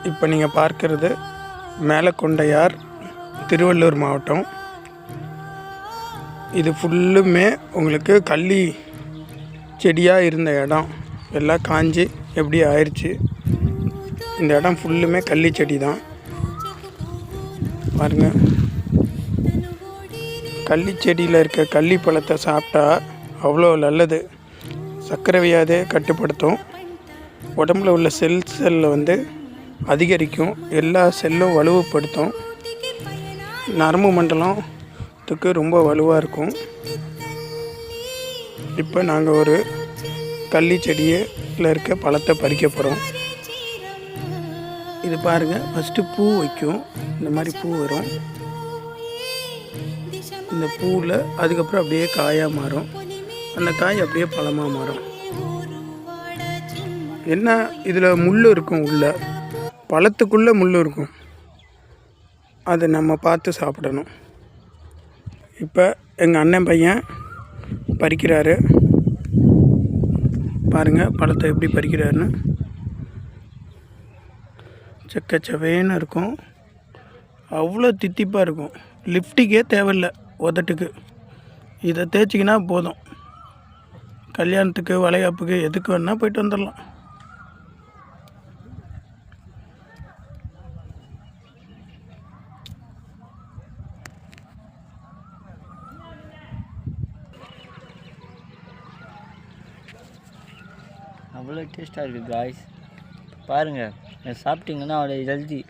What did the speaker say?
இப்போ நீங்கள் பார்க்கிறது மேலக்கொண்டையார், திருவள்ளூர் மாவட்டம். இது ஃபுல்லுமே உங்களுக்கு கள்ளி செடியாக இருந்த இடம் எல்லாம் காஞ்சி எப்படி ஆயிடுச்சு. இந்த இடம் ஃபுல்லுமே கள்ளி செடி தான் பாருங்கள். கள்ளி செடியில் இருக்க கள்ளி பழத்தை சாப்பிட்டா அவ்வளோ நல்லது. சர்க்கரை வியாதியை கட்டுப்படுத்தும். உடம்புல உள்ள செல்லை அதிகரிக்கும். எல்லா செல்லும் வலுவுப்படுத்தும். நரம்பு மண்டலத்துக்கு ரொம்ப வலுவாக இருக்கும். இப்போ நாங்கள் ஒரு கள்ளி செடியில் இருக்க பழத்தை பறிக்க போகிறோம். இது பாருங்கள், ஃபஸ்ட்டு பூ வைக்கும். இந்த மாதிரி பூ வரும். இந்த பூவில் அதுக்கப்புறம் அப்படியே காயாக மாறும். அந்த காய் அப்படியே பழமாக மாறும். என்ன இதில் முள் இருக்கும், உள்ள பழத்துக்குள்ளே முள் இருக்கும். அதை நம்ம பார்த்து சாப்பிடணும். இப்போ எங்கள் அண்ணன் பையன் பறிக்கிறாரு பாருங்கள், பழத்தை எப்படி பறிக்கிறாருன்னு. செக்கச்சவேன்னு இருக்கும். அவ்வளோ தித்திப்பாக இருக்கும். லிஃப்டிக்கே தேவையில்லை, உதட்டுக்கு இதை தேய்ச்சிக்கினா போதும். கல்யாணத்துக்கு, வளைகாப்புக்கு, எதுக்கு வேணால் போயிட்டு வந்துடலாம். அவ்வளோ டேஸ்ட்டாக இருக்குது காய்ஸ். பாருங்கள், சாப்பிட்டிங்கன்னா அவ்வளோ ஹெல்தி.